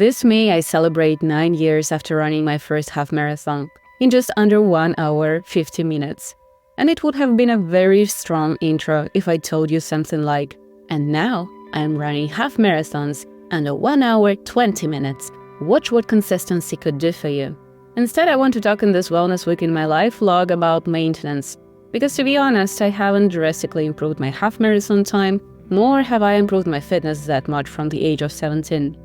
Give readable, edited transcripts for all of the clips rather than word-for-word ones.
This May, I celebrate 9 years after running my first half marathon in just under 1 hour, 50 minutes. And it would have been a very strong intro if I told you something like, and now I'm running half marathons under 1 hour, 20 minutes. Watch what consistency could do for you. Instead, I want to talk in this Wellness Week in My Life vlog about maintenance. Because to be honest, I haven't drastically improved my half marathon time, nor have I improved my fitness that much from the age of 17.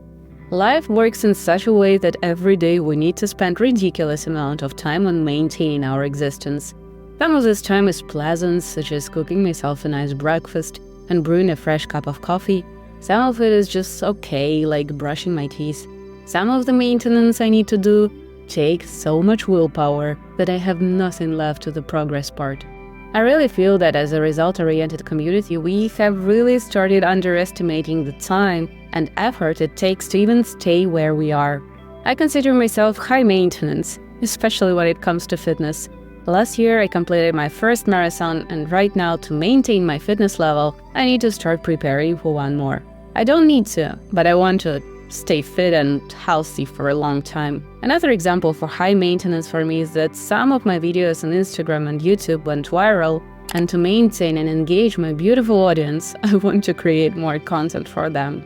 Life works in such a way that every day we need to spend ridiculous amount of time on maintaining our existence. Some of this time is pleasant, such as cooking myself a nice breakfast and brewing a fresh cup of coffee. Some of it is just okay, like brushing my teeth. Some of the maintenance I need to do takes so much willpower that I have nothing left to the progress part. I really feel that as a result-oriented community, we have really started underestimating the time and effort it takes to even stay where we are. I consider myself high maintenance, especially when it comes to fitness. Last year, I completed my first marathon, and right now, to maintain my fitness level, I need to start preparing for one more. I don't need to, but I want to stay fit and healthy for a long time. Another example for high maintenance for me is that some of my videos on Instagram and YouTube went viral, and to maintain and engage my beautiful audience, I want to create more content for them.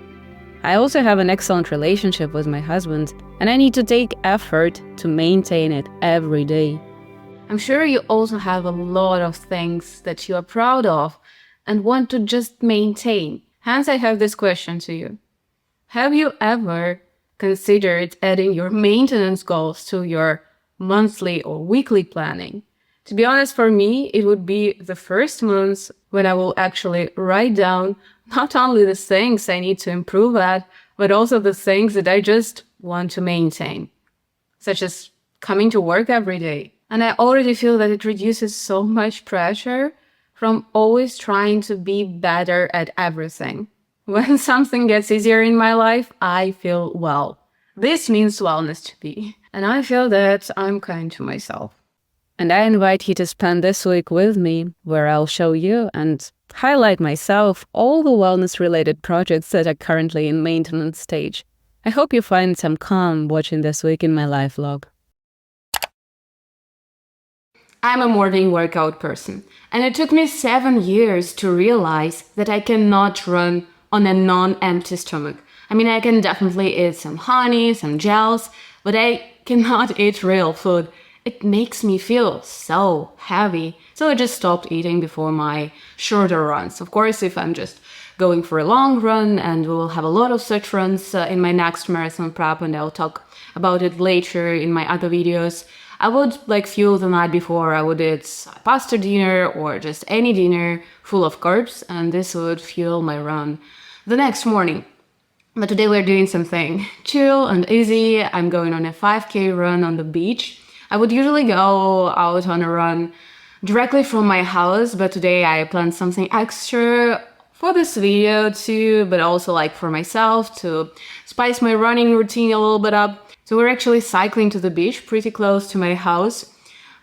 I also have an excellent relationship with my husband, and I need to take effort to maintain it every day. I'm sure you also have a lot of things that you are proud of and want to just maintain. Hence, I have this question to you. Have you ever considered adding your maintenance goals to your monthly or weekly planning? To be honest, for me, it would be the first months when I will actually write down not only the things I need to improve at, but also the things that I just want to maintain, such as coming to work every day. And I already feel that it reduces so much pressure from always trying to be better at everything. When something gets easier in my life, I feel well. This means wellness to me. And I feel that I'm kind to myself. And I invite you to spend this week with me, where I'll show you and highlight myself all the wellness-related projects that are currently in maintenance stage. I hope you find some calm watching This Week in My Life vlog. I'm a morning workout person, and it took me 7 years to realize that I cannot run on a non-empty stomach. I mean, I can definitely eat some honey, some gels, but I cannot eat real food. It makes me feel so heavy. So I just stopped eating before my shorter runs. Of course, if I'm just going for a long run, and we'll have a lot of such runs in my next marathon prep, and I'll talk about it later in my other videos, I would fuel the night before. I would eat pasta dinner or just any dinner full of carbs, and this would fuel my run the next morning. But today we're doing something chill and easy. I'm going on a 5K run on the beach. I would usually go out on a run directly from my house, but today I planned something extra for this video too, but also for myself to spice my running routine a little bit up. So we're actually cycling to the beach pretty close to my house.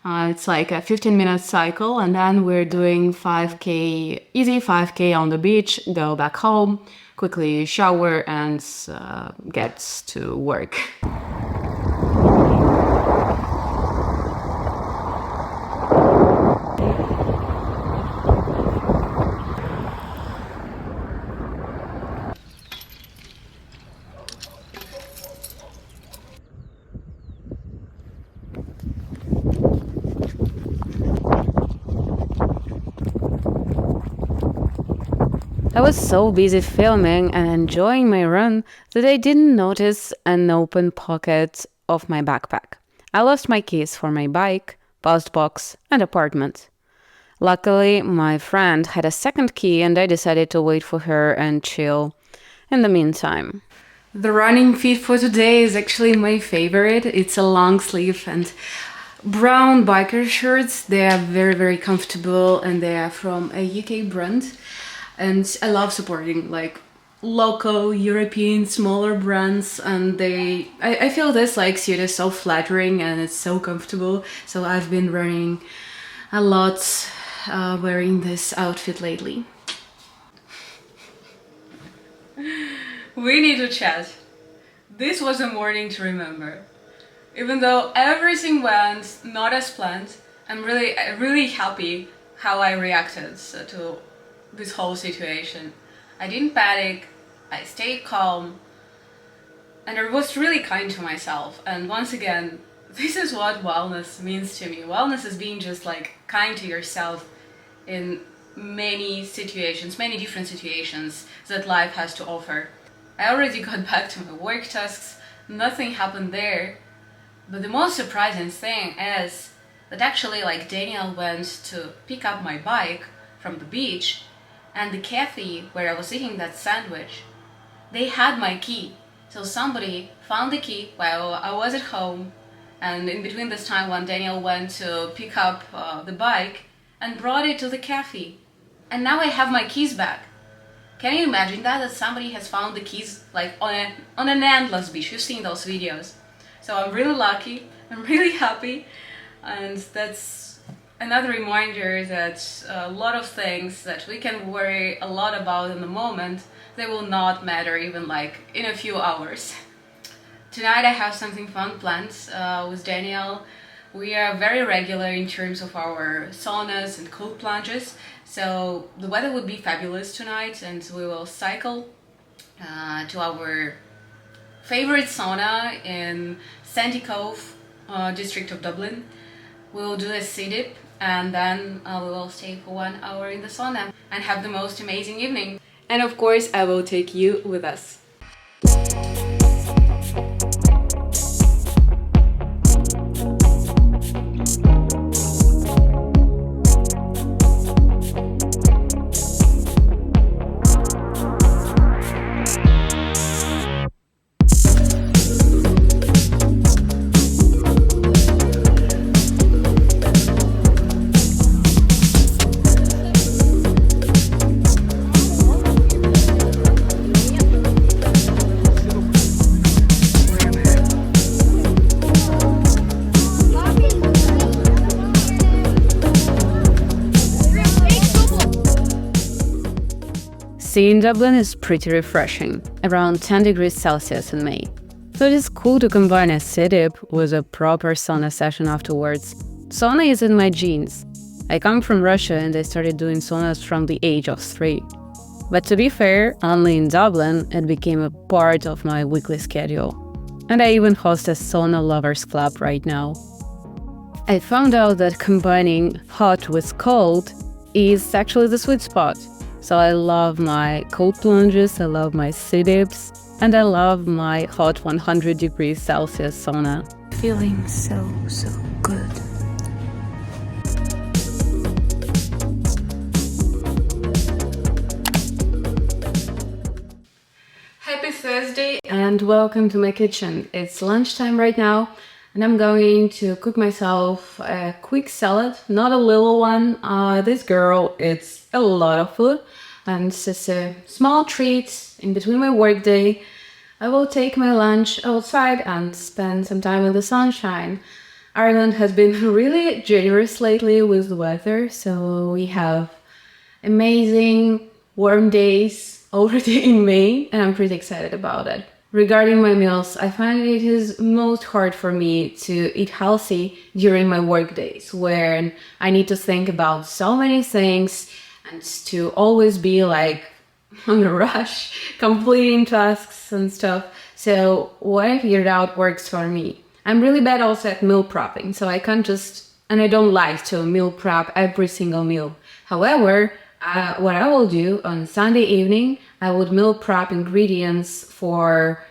It's like a 15-minute cycle, and then we're doing 5K, easy 5K on the beach, go back home, quickly shower, and get to work. I was so busy filming and enjoying my run that I didn't notice an open pocket of my backpack. I lost my keys for my bike, post box, and apartment. Luckily, my friend had a second key, and I decided to wait for her and chill in the meantime. The running fit for today is actually my favorite. It's a long sleeve and brown biker shirts. They are very, very comfortable, and they are from a UK brand. And I love supporting local European smaller brands, and I feel this suit is so flattering and it's so comfortable. So I've been running a lot wearing this outfit lately. We need to chat. This was a morning to remember. Even though everything went not as planned, I'm really happy how I reacted to this whole situation. I didn't panic, I stayed calm, and I was really kind to myself. And once again, this is what wellness means to me. Wellness is being just like kind to yourself in many situations, many different situations that life has to offer. I already got back to my work tasks, nothing happened there. But the most surprising thing is that actually like Daniel went to pick up my bike from the beach, and the cafe where I was eating that sandwich, they had my key. So somebody found the key while I was at home, and in between this time when Daniel went to pick up the bike and brought it to the cafe. And now I have my keys back. Can you imagine that somebody has found the keys like on an endless beach? You've seen those videos. So I'm really lucky, I'm really happy, and that's another reminder that a lot of things that we can worry a lot about in the moment, they will not matter even like in a few hours. Tonight I have something fun planned with Daniel. We are very regular in terms of our saunas and cold plunges, so the weather would be fabulous tonight, and we will cycle to our favorite sauna in Sandy Cove, district of Dublin. We'll do a sea dip, and then we will stay for 1 hour in the sauna and have the most amazing evening. And of course, I will take you with us. Sea in Dublin is pretty refreshing, around 10 degrees Celsius in May. So it is cool to combine a sea dip with a proper sauna session afterwards. Sauna is in my genes. I come from Russia and I started doing saunas from the age of 3. But to be fair, only in Dublin it became a part of my weekly schedule. And I even host a sauna lovers club right now. I found out that combining hot with cold is actually the sweet spot. So I love my cold plunges, I love my sea dips, and I love my hot 100 degrees Celsius sauna. Feeling so good. Happy Thursday and welcome to my kitchen. It's lunchtime right now, and I'm going to cook myself a quick salad, not a little one. This girl, it's a lot of food, and it's just a small treat in between my workday. I will take my lunch outside and spend some time in the sunshine. Ireland has been really generous lately with the weather, so we have amazing warm days already in May, and I'm pretty excited about it. Regarding my meals, I find it is most hard for me to eat healthy during my work days, where I need to think about so many things and to always be like on a rush, completing tasks and stuff. So what I figured out works for me. I'm really bad also at meal prepping, so I can't just, and I don't like to meal prep every single meal. However, what I will do on Sunday evening, I would meal prep ingredients for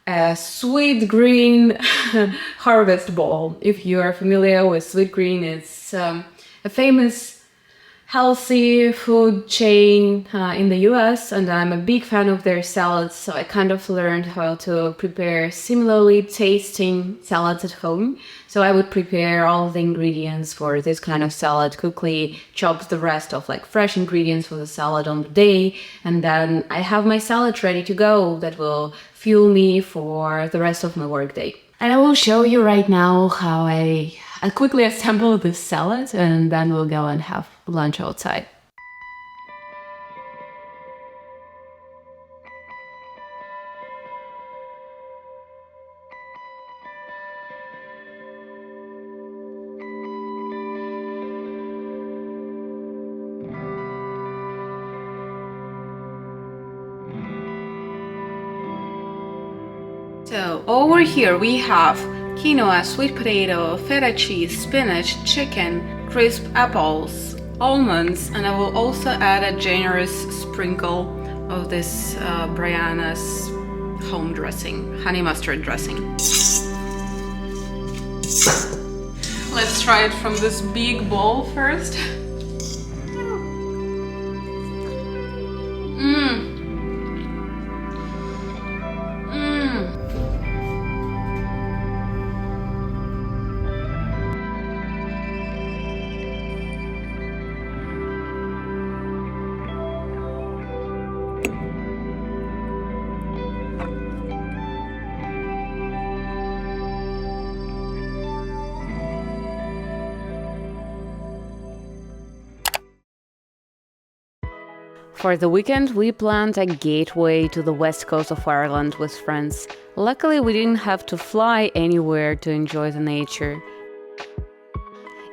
a sweet green harvest bowl. If you are familiar with sweet green, it's a famous healthy food chain in the US, and I'm a big fan of their salads, so I kind of learned how to prepare similarly tasting salads at home. So I would prepare all the ingredients for this kind of salad, quickly chop the rest of like fresh ingredients for the salad on the day, and then I have my salad ready to go that will fuel me for the rest of my workday. And I will show you right now how I quickly assemble this salad, and then we'll go and have lunch outside. So over here we have quinoa, sweet potato, feta cheese, spinach, chicken, crisp apples, almonds, and I will also add a generous sprinkle of this Brianna's home dressing, honey mustard dressing. Let's try it from this big bowl first. For the weekend, we planned a gateway to the west coast of Ireland with friends. Luckily, we didn't have to fly anywhere to enjoy the nature.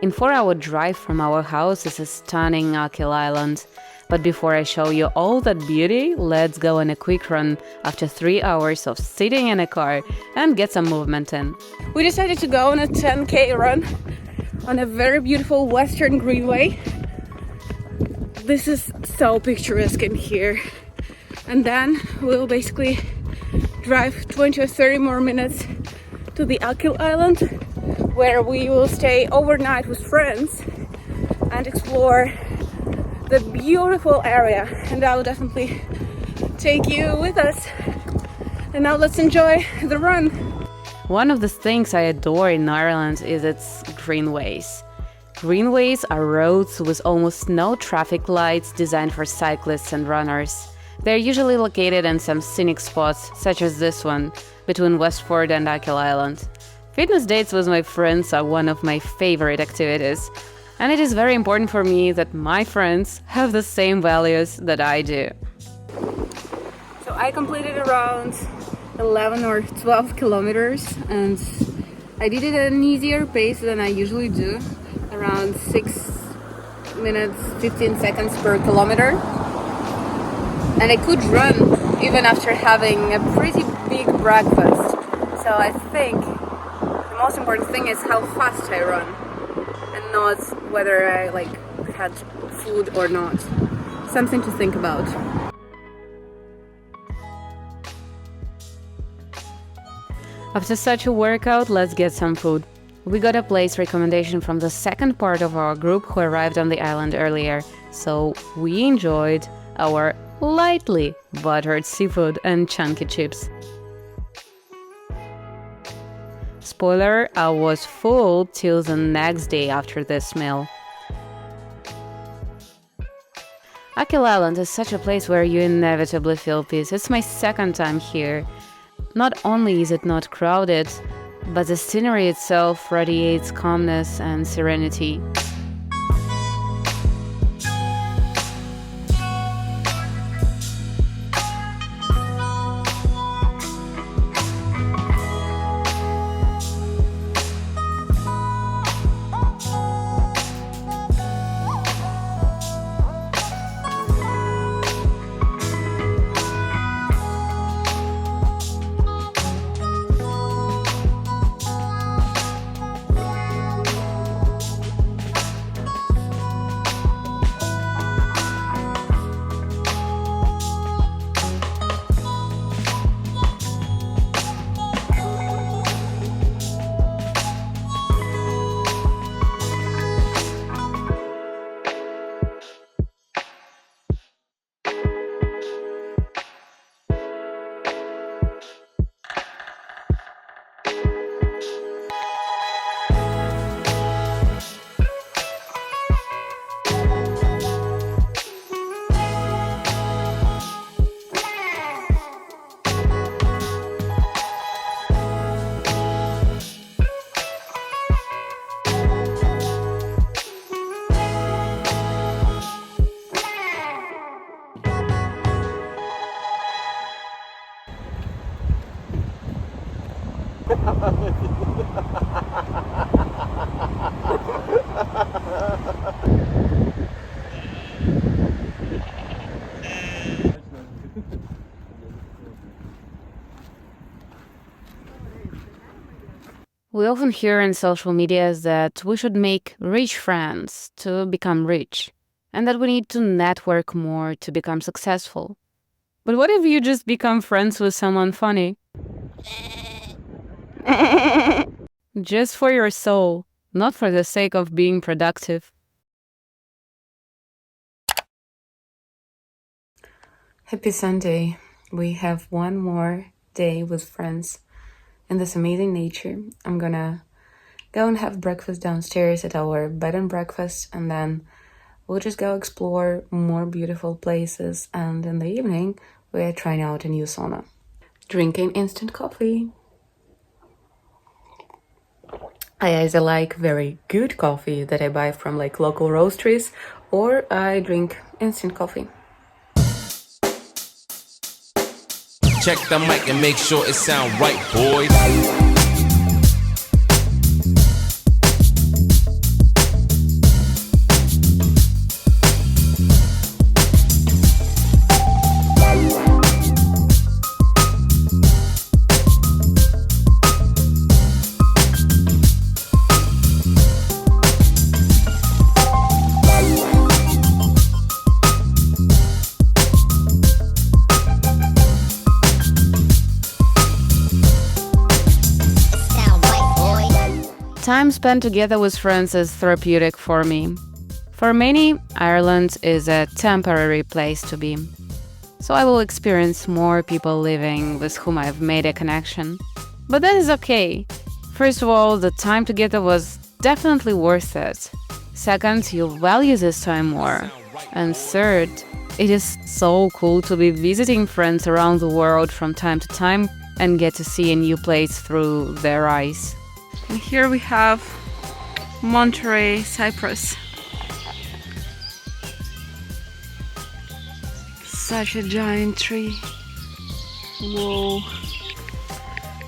In 4-hour drive from our house is a stunning Achill Island. But before I show you all that beauty, let's go on a quick run after 3 hours of sitting in a car and get some movement in. We decided to go on a 10K run on a very beautiful Western Greenway. This is so picturesque in here. And then we'll basically drive 20 or 30 more minutes to the Achill Island, where we will stay overnight with friends and explore the beautiful area. And I will definitely take you with us. And now let's enjoy the run. One of the things I adore in Ireland is its greenways. Greenways are roads with almost no traffic lights designed for cyclists and runners. They're usually located in some scenic spots, such as this one, between Westford and Achill Island. Fitness dates with my friends are one of my favorite activities, and it is very important for me that my friends have the same values that I do. So I completed around 11 or 12 kilometers, and I did it at an easier pace than I usually do. Around 6 minutes 15 seconds per kilometer, and I could run even after having a pretty big breakfast. So I think the most important thing is how fast I run and not whether I had food or not. Something to think about. After such a workout, let's get some food. We got a place recommendation from the second part of our group who arrived on the island earlier, so we enjoyed our lightly buttered seafood and chunky chips. Spoiler, I was full till the next day after this meal. Achill Island is such a place where you inevitably feel peace. It's my second time here. Not only is it not crowded, but the scenery itself radiates calmness and serenity. We often hear in social media that we should make rich friends to become rich, and that we need to network more to become successful. But what if you just become friends with someone funny? Just for your soul, not for the sake of being productive. Happy Sunday. We have one more day with friends in this amazing nature. I'm gonna go and have breakfast downstairs at our bed and breakfast, and then we'll just go explore more beautiful places. And in the evening, we're trying out a new sauna. Drinking instant coffee. I either like very good coffee that I buy from like local roasteries, or I drink instant coffee. Check the mic and make sure it sound right, boys. Time spent together with friends is therapeutic for me. For many, Ireland is a temporary place to be. So I will experience more people living with whom I've made a connection. But that is okay. First of all, the time together was definitely worth it. Second, you'll value this time more. And third, it is so cool to be visiting friends around the world from time to time and get to see a new place through their eyes. And here we have Monterey cypress. Such a giant tree. Whoa.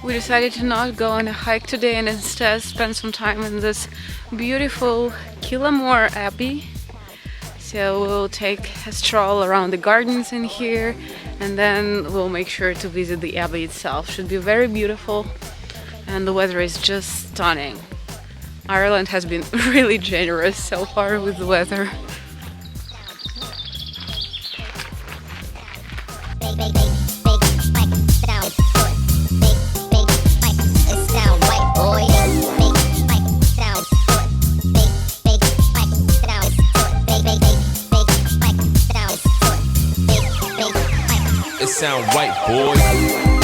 We decided to not go on a hike today and instead spend some time in this beautiful Killamore Abbey. So we'll take a stroll around the gardens in here, and then we'll make sure to visit the abbey itself. Should be very beautiful, and the weather is just stunning. Ireland has been really generous so far with the weather. It sound right, boys.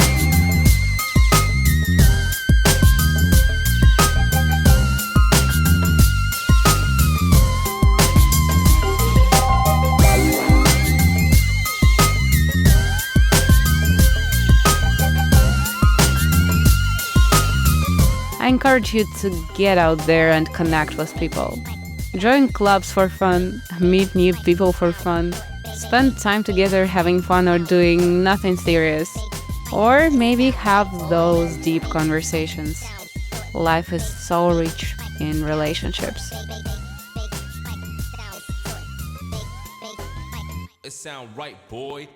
I encourage you to get out there and connect with people. Join clubs for fun, meet new people for fun, spend time together having fun or doing nothing serious, or maybe have those deep conversations. Life is so rich in relationships. It sound right, boy.